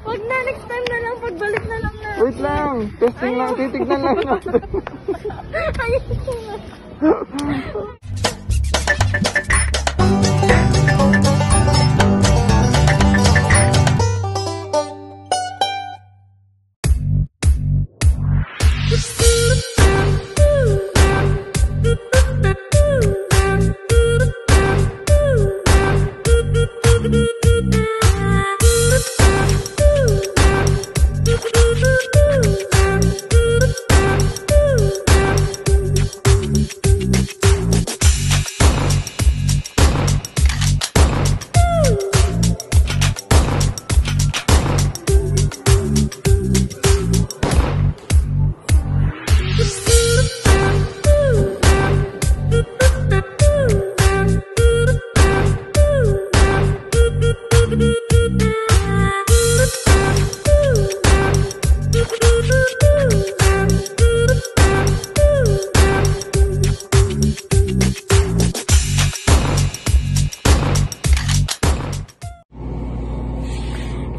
Wag na, next time na lang, pagbalik na lang natin. Wait lang, testing lang, titignan lang natin. Ayoko na.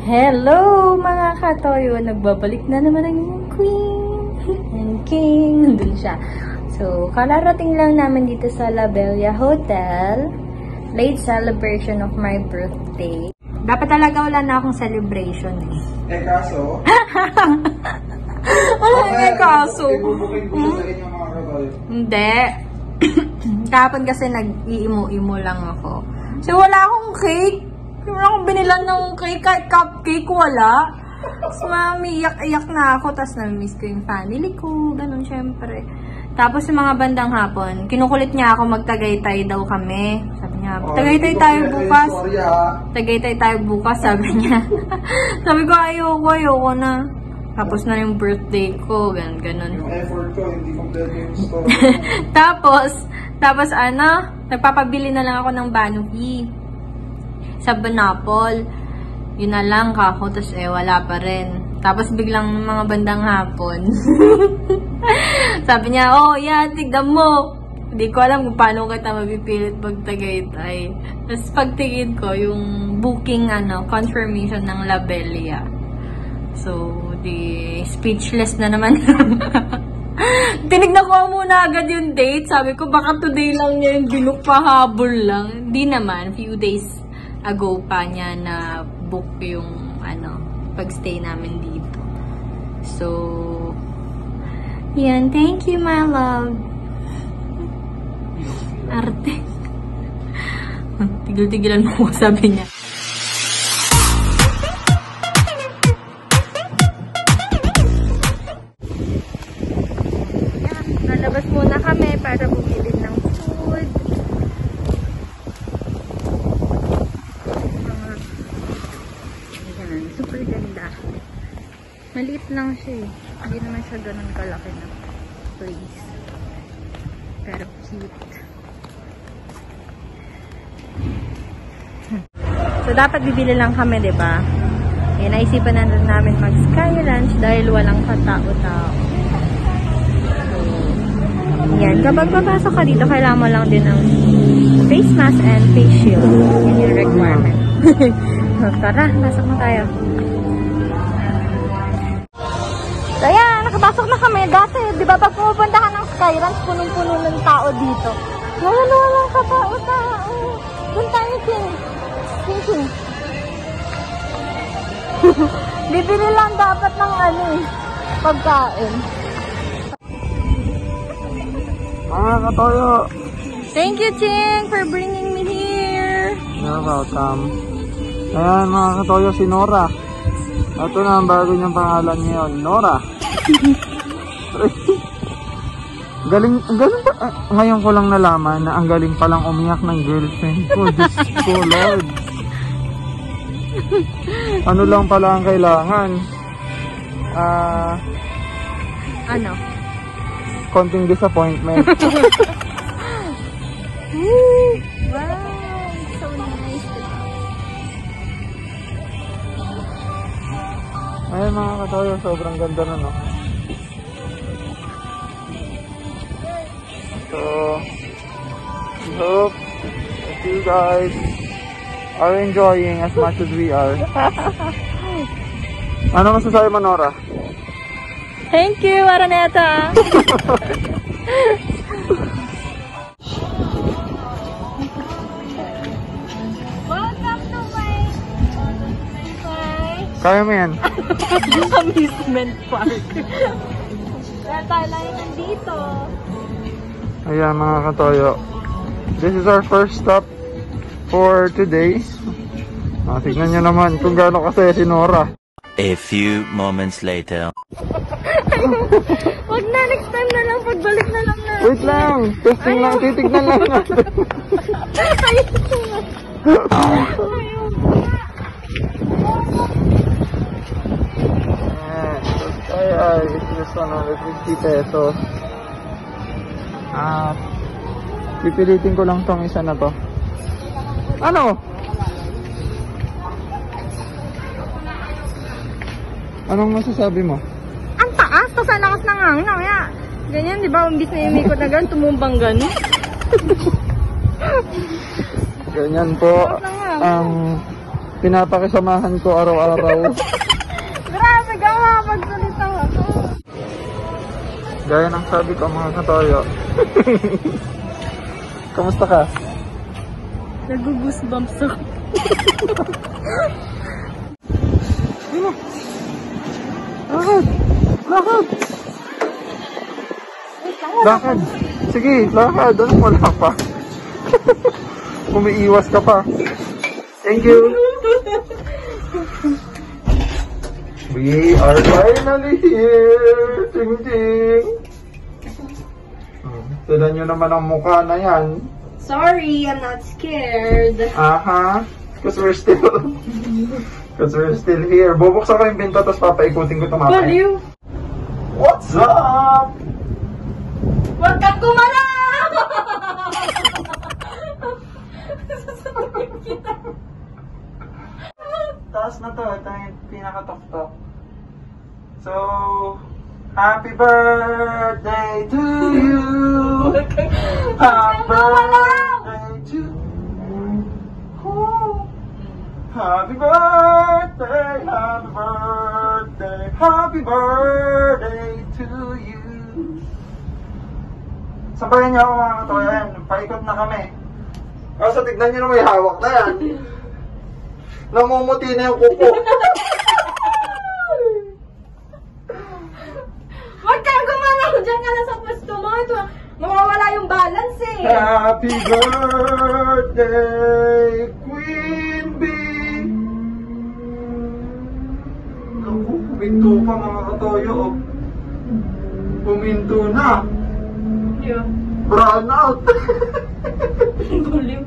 Hello mga katoyo! Nagbabalik na naman ang inyong queen and king. Nandun siya. So, kalarating lang namin dito sa La Bella Hotel. Late celebration of my birthday. Dapat talaga wala na akong celebration eh. Eh kaso? Wala kaso. Ibubukin ko sa inyo mga katoyo. Hindi. Kahapon kasi nag-iimo-imo lang ako. So, wala akong cake. Wala akong binilan ng cake. Kahit cupcake, wala. Tapos mami, iyak-iyak na ako. Tapos nami-miss ko yung family ko. Ganun, syempre. Tapos yung mga bandang hapon, kinukulit niya ako mag-Tagaytay daw kami. Sabi niya, Tagaytay tayo bukas. Tagaytay tayo bukas, sabi niya. Sabi ko, ayoko na. Tapos na yung birthday ko, ganun. Yung effort ko, hindi kompleto yung story. tapos nagpapabili na lang ako ng Banuhi sa Banapol. Yun na lang kako, tapos wala pa rin. Tapos biglang mga bandang hapon. Sabi niya, oh yeah, tignan mo. Hindi ko alam kung paano kita mapipilit pag Tagaytay. Tapos pagtingin ko, yung booking, confirmation ng La Bella. So, speechless na naman. Tinignan ko muna agad yung date. Sabi ko, baka today lang niya yung binook, pahabol lang. Hindi naman, few days ago pa niya na book yung pagstay namin dito. So, yan. Thank you, my love. Arte. Tigil-tigilan mo, sabi niya. Yan. Nalabas muna kami para bumili ng food. Yan. Super ganda. Maliit lang siya eh. Hindi naman siya ganun kalaki na place. Pero cute. So, dapat bibili lang kami, diba? Eh, naisipan na namin mag-sky lunch dahil walang katao-tao. So, yan. Kapag papasok ka dito, kailangan mo lang din ng face mask and face shield. Yan yung requirement. So, tara, pasok na tayo. So, ayan, nakapasok na kami. Dati, di ba, pag pumupunta ka ng Sky Ranch, punong-puno ng tao dito. Ngayon, walang katao-tao. Doon tayo, King. King. Bibili lang dapat ng pagkain. Mga katoyo! Thank you, Ching, for bringing me here. You're welcome. Ayan mga katoyo, si Nora. Ito na ang bago niyang pangalan ngayon, Nora. Galing pa. Ngayon ko lang nalaman na ang galing palang umiyak ng girlfriend ko. Diyos ko, Lord. Ano lang pala ang kailangan? Konting disappointment. Wow, so nice. Ayun mga katoyo, sobrang ganda na, no? So, hope, thank you guys. are enjoying as much as we are. Ano masasabi mo, Nora? Thank you, Araneta. Welcome to my Kaya mo yan. amusement park. Kaya tayo lang nandito. Ayan mga katoyo. This is our first stop for today. Tignan nyo naman kung gaano kasaya si Nora. A few moments later. Wag na, next time na lang. Pagbalik na lang na. Wait lang. Testing lang. Titignan lang natin. Ay, it's just 150 pesos. Pipilitin ko lang tong isa na to. Ano? Anong masasabi mo? Ang taas, tapos ang lakas ng hangin. Kaya, ganyan, di ba? Umbis na imikot na ganun, tumumbang ganun. Ganyan po ang pinapakisamahan ko araw-araw. Grabe ka mga pagsalita ako. Gaya ng sabi ko mga katoyo. Kamusta ka? Nag-goosebumps ako. Lakad! Lakad! Lakad! Sige, lakad! Ano wala pa? Umiiwas ka pa. Thank you! We are finally here! Ting ting! Tignan nyo naman ang mukha na yan. Sorry, I'm not scared. Aha! Because we're still here. Bubuksan ko yung pinto tapos papaikutin ko tumapay. Baliw! What's up? Huwag kang gumalaw! Taas na to. Ito yung pinakatok-tok. So, happy birthday to you! Happy birthday to you! Happy birthday, happy birthday, happy birthday to you! Sabayan niyo ako mga katoyan. Paikot na kami. Kaso tignan niyo na may hawak na yan. Namumuti na yung kuko. Huwag kang gumalaw! Diyan ka na sa pwesto mo. Ito, mawawala yung balance eh. Happy birthday, Queen Bee! Naku, puminto pa mga katoyo. Puminto na. Yeah. Brown out. Baliw.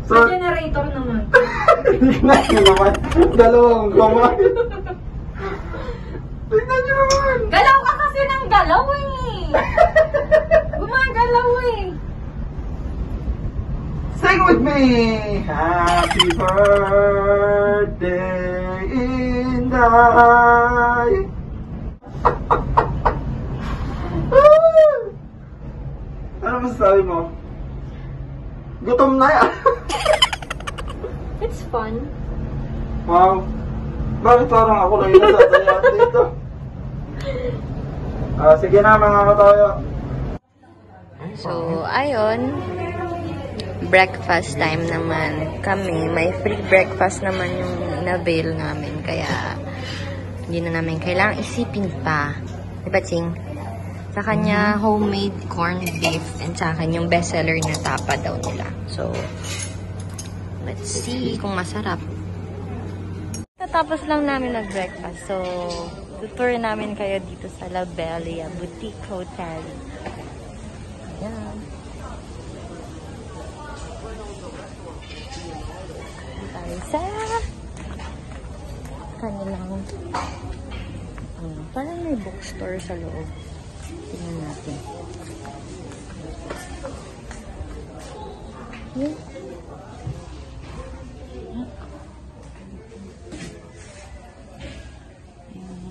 So, Sa generator naman. tignan nyo naman. Dalawang kamay. Tignan nyo naman. Galaw ka kasi ng galaw eh. Gumagalaw eh. Sing with me. Happy birthday, Inday. Ano masasabi mo? Gutom na yan. It's fun. Wow. Bakit parang ako lang yung nasasayaan dito? Sige na mga katoyo. So, ayun. Breakfast time naman kami. May free breakfast naman yung in-avail namin. Kaya, hindi na namin kailangang isipin pa. Diba, Ching? Sa kanya, homemade corned beef. And sa akin, yung bestseller na tapa daw nila. So, let's see kung masarap. Tapos lang namin nag-breakfast. So, tutur namin kayo dito sa La Bella Boutique Hotel. Ayan. Tayo sa kanilang parang may bookstore sa loob. Tingnan natin. Ayan.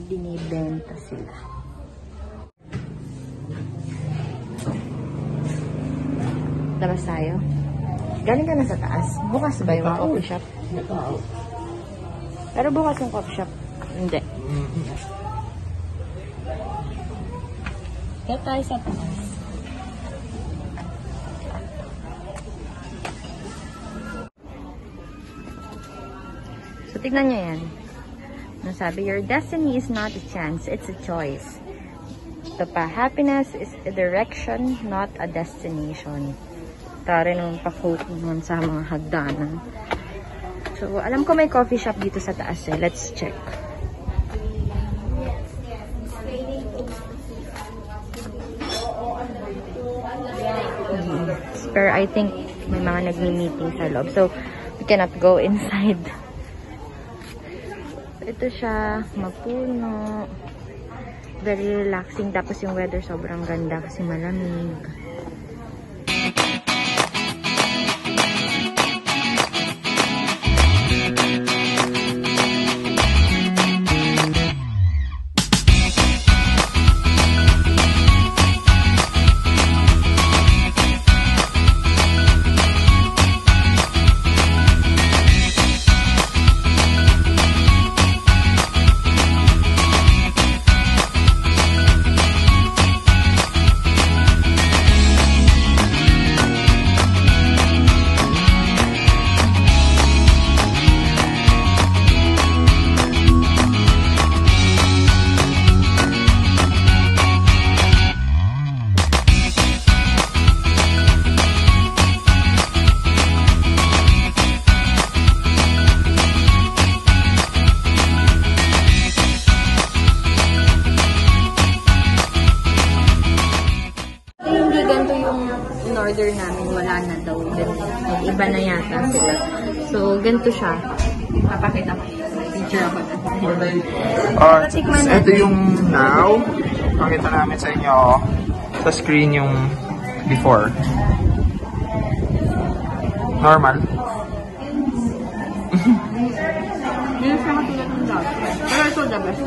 Binibenta sila. Labas tayo. Galing ka na sa taas. Bukas ba yung coffee shop? Pero bukas yung coffee shop. Hindi. Kaya tayo sa taas. So, tignan nyo yan. Nasabi, your destiny is not a chance, it's a choice. Ito pa, happiness is a direction, not a destination. Tari nung pa-quote naman sa mga hagdanan. So, alam ko may coffee shop dito sa taas eh. Let's check. Pero I think may mga nagmi-meeting sa loob. So, we cannot go inside. Ito siya, mapuno. Very relaxing. Tapos yung weather sobrang ganda kasi malamig. Order namin, wala na daw. Iba na yata sila. So, ganito siya. Papakita ko. Picture ako na. Ito yung now. Pakita namin sa inyo sa screen yung before. Normal. Hindi siya katulad ng dati. Pero ito the best.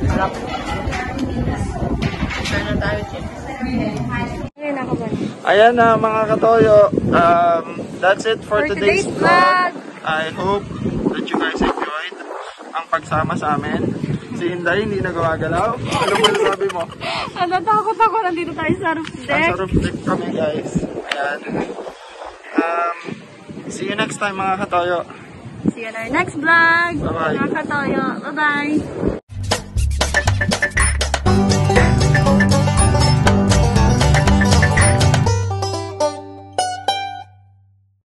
Sarap. Sana tayo siya. Ayan na mga katoyo. That's it for today's vlog. I hope that you guys enjoyed ang pagsama sa amin. Si Inday hindi na gumagalaw. Ano ba sabi mo? Natakot ako. Nandito tayo sa roof deck. Sa roof deck kami guys. Ayan. See you next time mga katoyo. See you in our next vlog. Bye-bye. Mga katoyo. Bye-bye.